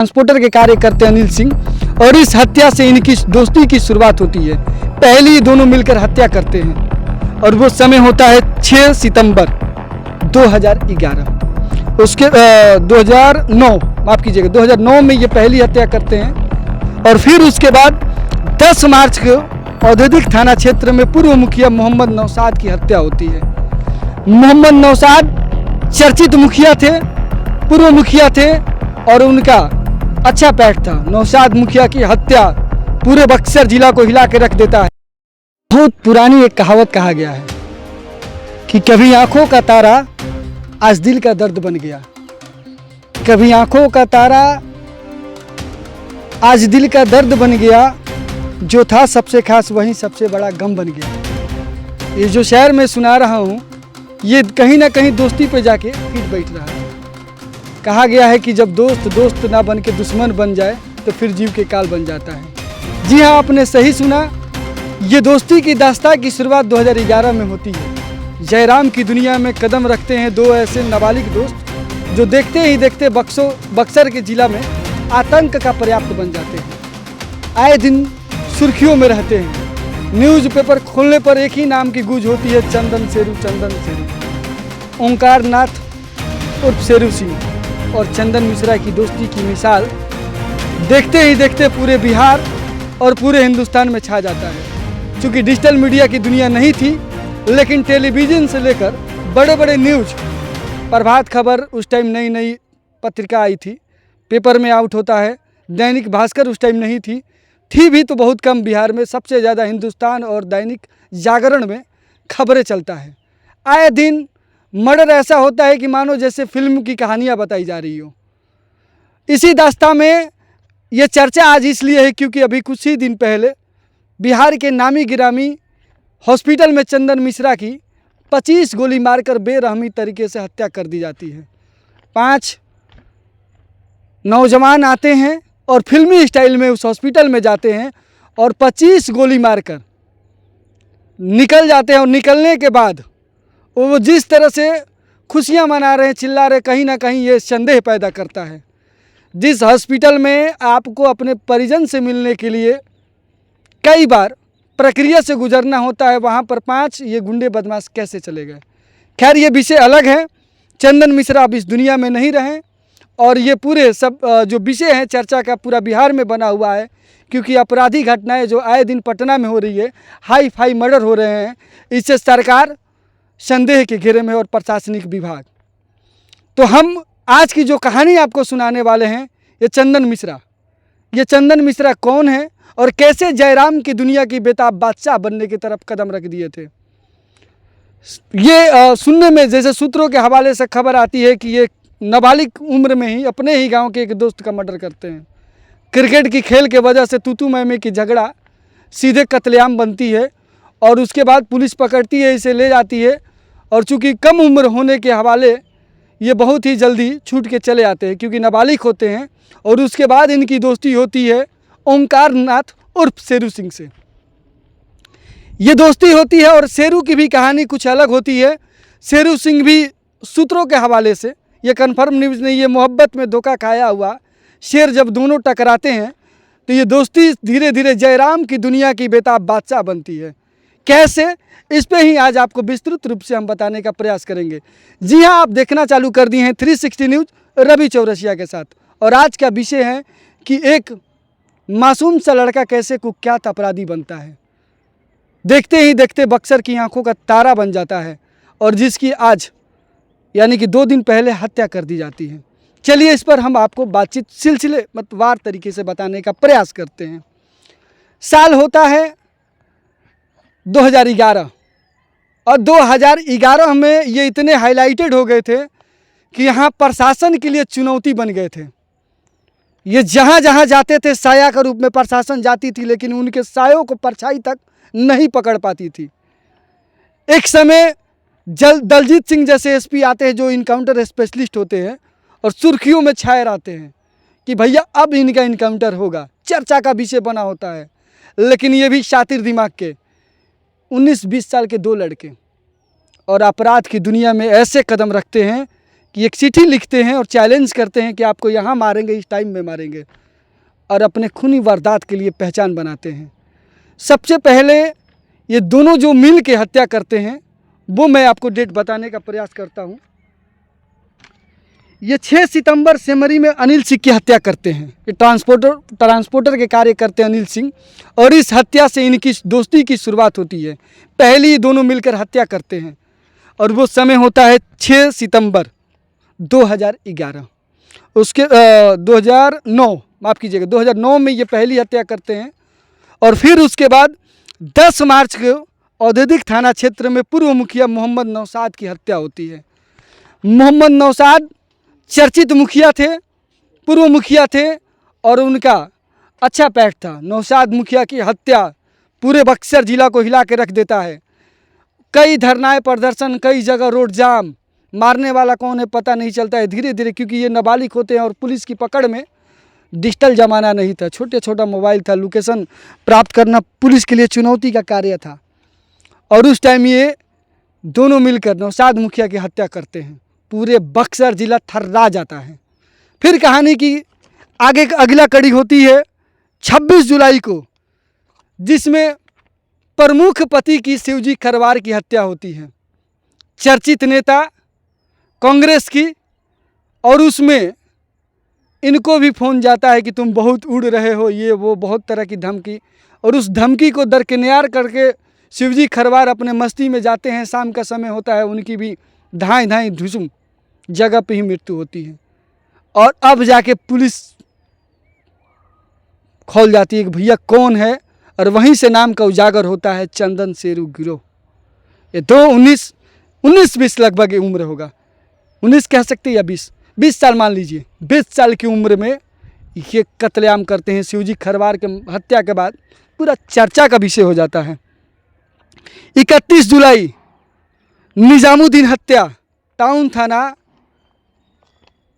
Transporter के कार्य करते अनिल सिंह, और इस हत्या से इनकी दोस्ती की शुरुआत होती है। पहले ही दोनों मिलकर हत्या करते हैं और वो समय होता है 6 सितंबर 2011। उसके 2009 माफ़ कीजिएगा 2009 में ये पहली हत्या करते हैं। और फिर उसके बाद 10 मार्च को औद्योगिक थाना क्षेत्र में पूर्व मुखिया मोहम्मद नौशाद की हत्या होती है। मोहम्मद नौशाद चर्चित मुखिया थे, पूर्व मुखिया थे और उनका अच्छा पैठ था। नौशाद मुखिया की हत्या पूरे बक्सर जिला को हिला के रख देता है। बहुत पुरानी एक कहावत कहा गया है कि कभी आंखों का तारा आज दिल का दर्द बन गया, कभी आंखों का तारा आज दिल का दर्द बन गया, जो था सबसे खास वही सबसे बड़ा गम बन गया। ये जो शेर मैं सुना रहा हूँ ये कहीं ना कहीं दोस्ती पे जाके फिट बैठ रहा है। कहा गया है कि जब दोस्त दोस्त ना बन के दुश्मन बन जाए तो फिर जीव के काल बन जाता है। जी हाँ, आपने सही सुना। ये दोस्ती की दास्तां की शुरुआत 2011 में होती है। जयराम की दुनिया में कदम रखते हैं दो ऐसे नाबालिग दोस्त जो देखते ही देखते बक्सर के जिला में आतंक का पर्याप्त बन जाते हैं। आए दिन सुर्खियों में रहते हैं। न्यूज़पेपर खोलने पर एक ही नाम की गूंज होती है, चंदन शेरू, चंदन शेरू। ओंकार नाथ उर्फ शेरू सिंह और चंदन मिश्रा की दोस्ती की मिसाल देखते ही देखते पूरे बिहार और पूरे हिंदुस्तान में छा जाता है। क्योंकि डिजिटल मीडिया की दुनिया नहीं थी, लेकिन टेलीविज़न से लेकर बड़े बड़े न्यूज़, प्रभात खबर उस टाइम नई नई पत्रिका आई थी, पेपर में आउट होता है। दैनिक भास्कर उस टाइम नहीं थी भी तो बहुत कम। बिहार में सबसे ज़्यादा हिंदुस्तान और दैनिक जागरण में खबरें चलता है। आए दिन मर्डर ऐसा होता है कि मानो जैसे फिल्म की कहानियाँ बताई जा रही हो। इसी दास्तां में ये चर्चा आज इसलिए है क्योंकि अभी कुछ ही दिन पहले बिहार के नामी गिरामी हॉस्पिटल में चंदन मिश्रा की 25 गोली मारकर बेरहमी तरीके से हत्या कर दी जाती है। 5 नौजवान आते हैं और फिल्मी स्टाइल में उस हॉस्पिटल में जाते हैं और 25 गोली मारकर निकल जाते हैं। और निकलने के बाद वो जिस तरह से खुशियां मना रहे हैं, चिल्ला रहे, कहीं ना कहीं ये संदेह पैदा करता है। जिस हॉस्पिटल में आपको अपने परिजन से मिलने के लिए कई बार प्रक्रिया से गुजरना होता है, वहाँ पर 5 ये गुंडे बदमाश कैसे चले गए। खैर ये विषय अलग है। चंदन मिश्रा अब इस दुनिया में नहीं रहे और ये पूरे सब जो विषय हैं चर्चा का पूरा बिहार में बना हुआ है। क्योंकि अपराधी घटनाएं जो आए दिन पटना में हो रही है, हाई फाई मर्डर हो रहे हैं, इससे सरकार संदेह के घेरे में और प्रशासनिक विभाग। तो हम आज की जो कहानी आपको सुनाने वाले हैं ये चंदन मिश्रा। ये चंदन मिश्रा कौन है और कैसे जयराम की दुनिया की बेताब बादशाह बनने की तरफ कदम रख दिए थे। ये सुनने में जैसे सूत्रों के हवाले से खबर आती है कि ये नाबालिग उम्र में ही अपने ही गांव के एक दोस्त का मर्डर करते हैं। क्रिकेट की खेल के वजह से तू मैं की झगड़ा सीधे कत्लेआम बनती है और उसके बाद पुलिस पकड़ती है, इसे ले जाती है। और चूँकि कम उम्र होने के हवाले ये बहुत ही जल्दी छूट के चले आते हैं क्योंकि नाबालिग होते हैं। और उसके बाद इनकी दोस्ती होती है ओंकार नाथ उर्फ शेरू सिंह से। ये दोस्ती होती है और शेरू की भी कहानी कुछ अलग होती है। शेरू सिंह भी सूत्रों के हवाले से, ये कन्फर्म न्यूज़ नहीं, ये मोहब्बत में धोखा खाया हुआ शेर जब दोनों टकराते हैं तो ये दोस्ती धीरे धीरे जयराम की दुनिया की बेताब बादशाह बनती है। कैसे, इस पे ही आज आपको विस्तृत रूप से हम बताने का प्रयास करेंगे। जी हाँ, आप देखना चालू कर दिए हैं 360 न्यूज़ रवि चौरसिया के साथ। और आज का विषय है कि एक मासूम सा लड़का कैसे कुख्यात अपराधी बनता है। देखते ही देखते बक्सर की आंखों का तारा बन जाता है और जिसकी आज यानी कि 2 दिन पहले हत्या कर दी जाती है। चलिए इस पर हम आपको बातचीत सिलसिलेवार तरीके से बताने का प्रयास करते हैं। साल होता है 2011 और 2011 में ये इतने हाईलाइटेड हो गए थे कि यहाँ प्रशासन के लिए चुनौती बन गए थे। ये जहाँ जहाँ जाते थे साया के रूप में प्रशासन जाती थी, लेकिन उनके सायों को परछाई तक नहीं पकड़ पाती थी। एक समय दलजीत सिंह जैसे एसपी आते हैं जो इनकाउंटर स्पेशलिस्ट होते हैं और सुर्खियों में छाए रहते हैं कि भैया अब इनका इनकाउंटर होगा, चर्चा का विषय बना होता है। लेकिन ये भी शातिर दिमाग के 19-20 साल के 2 लड़के और अपराध की दुनिया में ऐसे कदम रखते हैं कि एक चिट्ठी लिखते हैं और चैलेंज करते हैं कि आपको यहाँ मारेंगे, इस टाइम में मारेंगे, और अपने खूनी वारदात के लिए पहचान बनाते हैं। सबसे पहले ये दोनों जो मिल के हत्या करते हैं वो मैं आपको डेट बताने का प्रयास करता हूँ। ये 6 सितंबर सेमरी में अनिल सिंह की हत्या करते हैं। ये ट्रांसपोर्टर के कार्य करते हैं अनिल सिंह, और इस हत्या से इनकी दोस्ती की शुरुआत होती है। पहली दोनों मिलकर हत्या करते हैं और वो समय होता है 6 सितंबर 2011। उसके 2009 माफ़ कीजिएगा 2009 में ये पहली हत्या करते हैं, और फिर उसके बाद 10 मार्च को औद्योगिक थाना क्षेत्र में पूर्व मुखिया मोहम्मद नौशाद की हत्या होती है। मोहम्मद नौशाद चर्चित मुखिया थे, पूर्व मुखिया थे, और उनका अच्छा पैठ था। नौशाद मुखिया की हत्या पूरे बक्सर जिला को हिला के रख देता है। कई धरनाएं, प्रदर्शन, कई जगह रोड जाम, मारने वाला कौन है पता नहीं चलता है धीरे धीरे, क्योंकि ये नाबालिग होते हैं और पुलिस की पकड़ में डिजिटल ज़माना नहीं था, छोटा मोबाइल था, लोकेशन प्राप्त करना पुलिस के लिए चुनौती का कार्य था। और उस टाइम ये दोनों मिलकर नौशाद मुखिया की हत्या करते हैं। पूरे बक्सर जिला थर्रा जाता है। फिर कहानी की आगे अगला कड़ी होती है 26 जुलाई को, जिसमें प्रमुख पति की शिवजी खरवार की हत्या होती है। चर्चित नेता कांग्रेस की, और उसमें इनको भी फ़ोन जाता है कि तुम बहुत उड़ रहे हो, ये वो बहुत तरह की धमकी, और उस धमकी को दरकिनार करके शिवजी खरवार अपने मस्ती में जाते हैं। शाम का समय होता है, उनकी भी धाई धाई धुसुम जगह पे ही मृत्यु होती है। और अब जाके पुलिस खोल जाती है कि भैया कौन है, और वहीं से नाम का उजागर होता है चंदन शेरू गिरोह। ये दो 19-20 लगभग उम्र होगा, 19 कह सकते या 20 साल मान लीजिए। 20 साल की उम्र में ये कत्लेआम करते हैं। शिवजी खरवार के हत्या के बाद पूरा चर्चा का विषय हो जाता है। 31 जुलाई निजामुद्दीन हत्या, टाउन थाना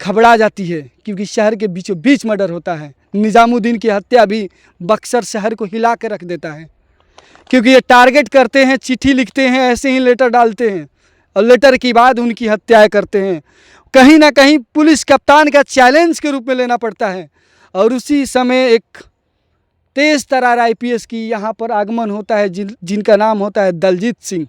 घबरा जाती है, क्योंकि शहर के बीचों बीच मर्डर होता है। निजामुद्दीन की हत्या भी बक्सर शहर को हिला के रख देता है, क्योंकि ये टारगेट करते हैं, चिट्ठी लिखते हैं, ऐसे ही लेटर डालते हैं, और लेटर के बाद उनकी हत्याएं करते हैं। कहीं ना कहीं पुलिस कप्तान का चैलेंज के रूप में लेना पड़ता है। और उसी समय एक तेज तर्रार IPS की यहाँ पर आगमन होता है, जिनका नाम होता है दलजीत सिंह।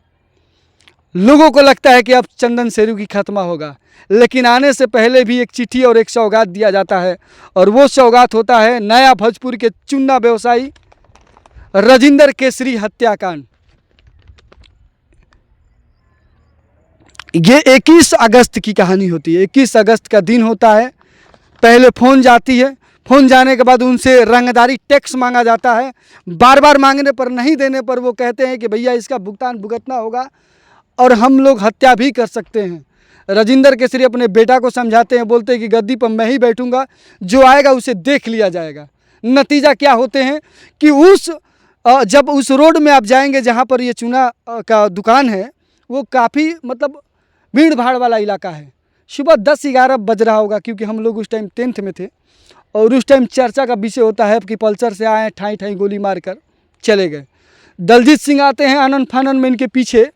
लोगों को लगता है कि अब चंदन शेरू की खात्मा होगा, लेकिन आने से पहले भी एक चिट्ठी और एक सौगात दिया जाता है, और वो सौगात होता है नया भोजपुर के चुन्ना व्यवसायी राजेंद्र केसरी हत्याकांड। ये 21 अगस्त की कहानी होती है। 21 अगस्त का दिन होता है। पहले फ़ोन जाती है, फ़ोन जाने के बाद उनसे रंगदारी टैक्स मांगा जाता है। बार बार मांगने पर, नहीं देने पर वो कहते हैं कि भैया इसका भुगतान भुगतना होगा और हम लोग हत्या भी कर सकते हैं। राजेंद्र केसरी अपने बेटा को समझाते हैं, बोलते हैं कि गद्दी पर मैं ही बैठूंगा, जो आएगा उसे देख लिया जाएगा। नतीजा क्या होते हैं कि जब उस रोड में आप जाएंगे जहाँ पर ये चूना का दुकान है, वो काफ़ी मतलब भीड़ भाड़ वाला इलाका है। सुबह 10-11 बज रहा होगा, क्योंकि हम लोग उस टाइम 10th में थे, और उस टाइम चर्चा का विषय होता है कि पल्सर से आए, ठाई ठाई गोली मार कर चले गए। दलजीत सिंह आते हैं, आनन फानन में इनके पीछे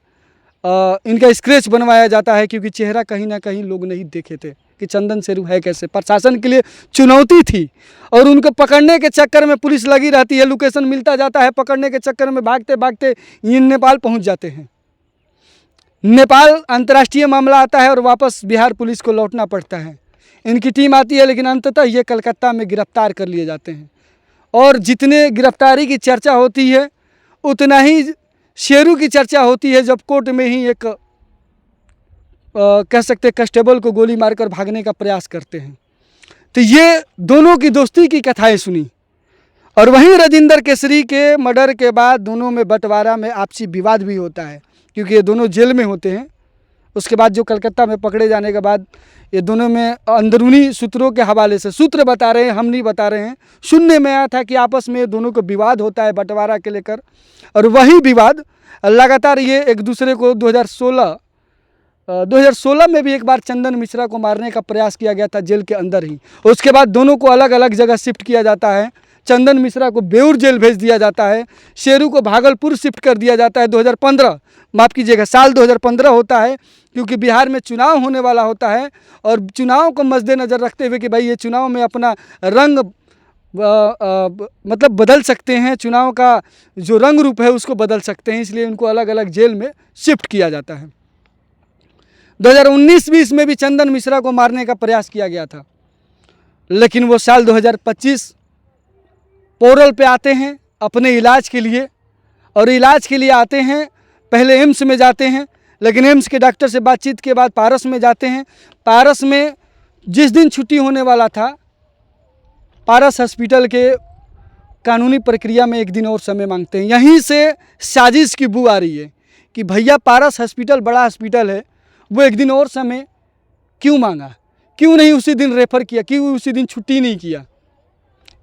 इनका स्क्रैच बनवाया जाता है, क्योंकि चेहरा कहीं ना कहीं लोग नहीं देखे थे कि चंदन शेरू है कैसे। प्रशासन के लिए चुनौती थी, और उनको पकड़ने के चक्कर में पुलिस लगी रहती है। लोकेशन मिलता जाता है, पकड़ने के चक्कर में भागते भागते ये नेपाल पहुंच जाते हैं। नेपाल अंतर्राष्ट्रीय मामला आता है और वापस बिहार पुलिस को लौटना पड़ता है। इनकी टीम आती है, लेकिन अंततः ये कलकत्ता में गिरफ्तार कर लिए जाते हैं। और जितने गिरफ्तारी की चर्चा होती है, उतना ही शेरू की चर्चा होती है, जब कोर्ट में ही एक कह सकते कांस्टेबल को गोली मारकर भागने का प्रयास करते हैं। तो ये दोनों की दोस्ती की कथाएं सुनी। और वहीं राजेंद्र केसरी के मर्डर के बाद दोनों में बंटवारा में आपसी विवाद भी होता है, क्योंकि ये दोनों जेल में होते हैं। उसके बाद जो कलकत्ता में पकड़े जाने के बाद ये दोनों में अंदरूनी सूत्रों के हवाले से, सूत्र बता रहे हैं, हम नहीं बता रहे हैं, सुनने में आया था कि आपस में दोनों को विवाद होता है बंटवारा के लेकर। और वही विवाद लगातार ये एक दूसरे को 2016 में भी एक बार चंदन मिश्रा को मारने का प्रयास किया गया था जेल के अंदर ही। उसके बाद दोनों को अलग अलग जगह शिफ्ट किया जाता है चंदन मिश्रा को बेऊर जेल भेज दिया जाता है, शेरू को भागलपुर शिफ्ट कर दिया जाता है 2015, माफ़ कीजिएगा साल 2015 होता है, क्योंकि बिहार में चुनाव होने वाला होता है और चुनाव को मद्देनज़र रखते हुए कि भाई ये चुनाव में अपना रंग मतलब बदल सकते हैं, चुनाव का जो रंग रूप है उसको बदल सकते हैं, इसलिए उनको अलग अलग जेल में शिफ्ट किया जाता है। 2019-20 में भी चंदन मिश्रा को मारने का प्रयास किया गया था, लेकिन वो साल 2025 पोरल पे आते हैं अपने इलाज के लिए, और इलाज के लिए आते हैं, पहले एम्स में जाते हैं, लेकिन एम्स के डॉक्टर से बातचीत के बाद पारस में जाते हैं। पारस में जिस दिन छुट्टी होने वाला था, पारस हॉस्पिटल के कानूनी प्रक्रिया में एक दिन और समय मांगते हैं। यहीं से साजिश की बू आ रही है कि भैया पारस हॉस्पिटल बड़ा हॉस्पिटल है, वो एक दिन और समय क्यों मांगा, क्यों नहीं उसी दिन रेफ़र किया, क्यों उसी दिन छुट्टी नहीं किया।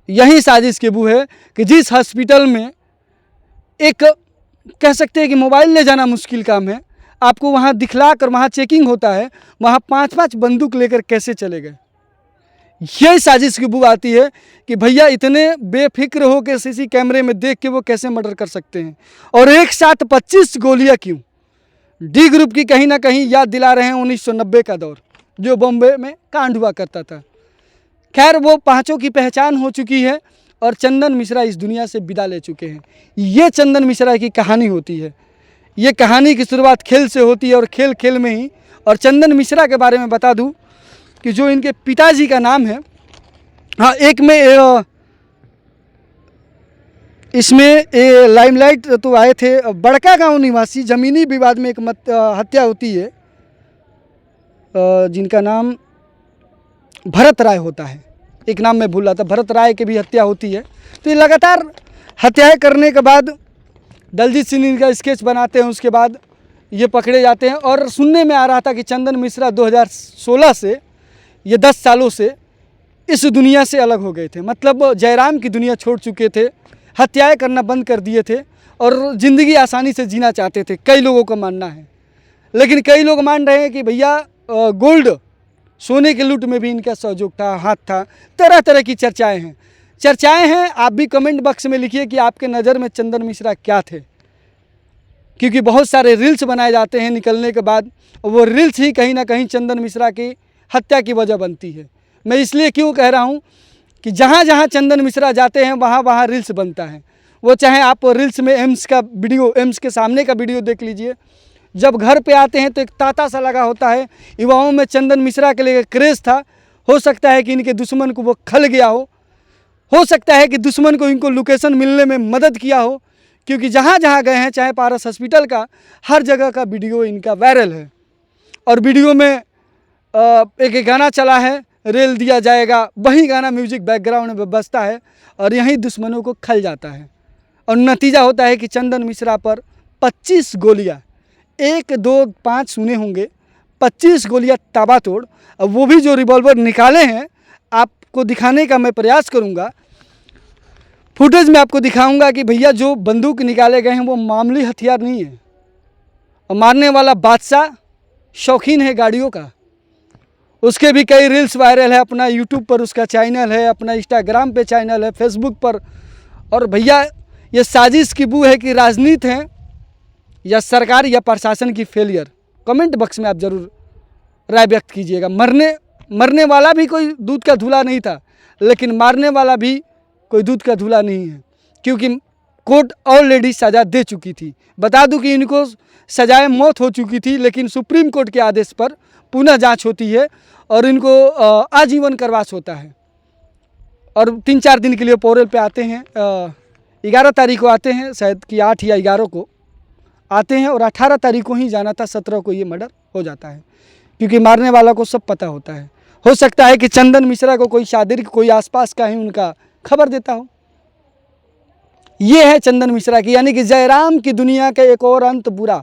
यही साजिश की बू है कि जिस हॉस्पिटल में एक कह सकते हैं कि मोबाइल ले जाना मुश्किल काम है, आपको वहाँ दिखला कर वहाँ चेकिंग होता है, वहाँ 5-5 बंदूक लेकर कैसे चले गए। यही साजिश की बू आती है कि भैया इतने बेफिक्र हो के सीसी कैमरे में देख के वो कैसे मर्डर कर सकते हैं, और एक साथ 25 गोलियां क्यों। डी ग्रुप की कहीं ना कहीं याद दिला रहे हैं 1990 का दौर जो बॉम्बे में कांड हुआ करता था। खैर वो पांचों की पहचान हो चुकी है और चंदन मिश्रा इस दुनिया से विदा ले चुके हैं। ये चंदन मिश्रा की कहानी होती है। ये कहानी की शुरुआत खेल से होती है और खेल खेल में ही। और चंदन मिश्रा के बारे में बता दूं कि जो इनके पिताजी का नाम है, हाँ एक में इसमें लाइमलाइट तो आए थे, बड़का गांव निवासी ज़मीनी विवाद में एक हत्या होती है जिनका नाम भरत राय होता है, एक नाम मैं भूल रहा था, भरत राय की भी हत्या होती है। तो ये लगातार हत्याएं करने के बाद दलजीत सिंह इनका स्केच बनाते हैं, उसके बाद ये पकड़े जाते हैं। और सुनने में आ रहा था कि चंदन मिश्रा 2016 से ये 10 सालों से इस दुनिया से अलग हो गए थे, मतलब जयराम की दुनिया छोड़ चुके थे, हत्याएं करना बंद कर दिए थे और ज़िंदगी आसानी से जीना चाहते थे, कई लोगों का मानना है। लेकिन कई लोग मान रहे हैं कि भैया गोल्ड सोने के लूट में भी इनका सहयोग था, हाथ था। तरह तरह की चर्चाएं हैं। आप भी कमेंट बॉक्स में लिखिए कि आपके नज़र में चंदन मिश्रा क्या थे, क्योंकि बहुत सारे रील्स बनाए जाते हैं निकलने के बाद, वो रील्स ही कहीं ना कहीं चंदन मिश्रा की हत्या की वजह बनती है। मैं इसलिए क्यों कह रहा हूँ कि जहाँ जहाँ चंदन मिश्रा जाते हैं वहाँ वहाँ रील्स बनता है। वो चाहे आप रील्स में एम्स का वीडियो, एम्स के सामने का वीडियो देख लीजिए। जब घर पे आते हैं तो एक तांता सा लगा होता है। युवाओं में चंदन मिश्रा के लिए क्रेज़ था। हो सकता है कि इनके दुश्मन को वो खल गया हो सकता है कि दुश्मन को इनको लोकेशन मिलने में मदद किया हो, क्योंकि जहाँ जहाँ गए हैं, चाहे पारस हॉस्पिटल का, हर जगह का वीडियो इनका वायरल है। और वीडियो में एक गाना चला है, रेल दिया जाएगा, वही गाना म्यूजिक बैकग्राउंड में बजता है और यहीं दुश्मनों को खल जाता है। और नतीजा होता है कि चंदन मिश्रा पर 25 गोलियां, 1 2 5 सुने होंगे, 25 गोलियां ताबड़तोड़। अब वो भी जो रिवॉल्वर निकाले हैं, आपको दिखाने का मैं प्रयास करूंगा, फुटेज में आपको दिखाऊंगा कि भैया जो बंदूक निकाले गए हैं वो मामूली हथियार नहीं है। और मारने वाला बादशाह शौकीन है गाड़ियों का, उसके भी कई रील्स वायरल है, अपना यूट्यूब पर उसका चैनल है, अपना इंस्टाग्राम पे चैनल है, फेसबुक पर। और भैया ये साजिश की बू है कि राजनीति है या सरकार या प्रशासन की फेलियर। कमेंट बॉक्स में आप ज़रूर राय व्यक्त कीजिएगा। मरने वाला भी कोई दूध का धुला नहीं था, लेकिन मारने वाला भी कोई दूध का धुला नहीं है, क्योंकि कोर्ट ऑलरेडी सज़ा दे चुकी थी। बता दूं कि इनको सजाए मौत हो चुकी थी, लेकिन सुप्रीम कोर्ट के आदेश पर पुनः जांच होती है और इनको आजीवन कारावास होता है। और 3-4 दिन के लिए पोरल पे आते हैं, 11 तारीख को आते हैं, शायद कि 8 या 11 को आते हैं, और 18 तारीख को ही जाना था, 17 को ये मर्डर हो जाता है, क्योंकि मारने वाला को सब पता होता है। हो सकता है कि चंदन मिश्रा को कोई शादिर, कोई आसपास का ही उनका खबर देता हो। ये है चंदन मिश्रा की, यानी कि जयराम की दुनिया का एक और अंत बुरा।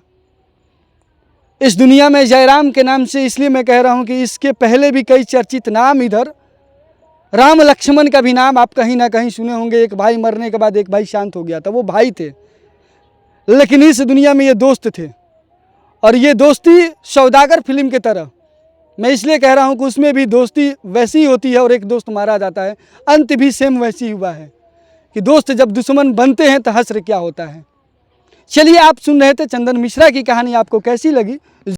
इस दुनिया में जयराम के नाम से इसलिए मैं कह रहा हूं कि इसके पहले भी कई चर्चित नाम, इधर राम लक्ष्मण का भी नाम आप कहीं ना कहीं सुने होंगे। एक भाई मरने के बाद एक भाई शांत हो गया था, वो भाई थे, लेकिन इस दुनिया में ये दोस्त थे। और ये दोस्ती सौदागर फिल्म की तरह, मैं इसलिए कह रहा हूं कि उसमें भी दोस्ती वैसी होती है और एक दोस्त मारा जाता है, अंत भी सेम वैसी हुआ है। कि दोस्त जब दुश्मन बनते हैं तो हश्र क्या होता है। चलिए, आप सुन रहे थे चंदन मिश्रा की कहानी, आपको कैसी लगी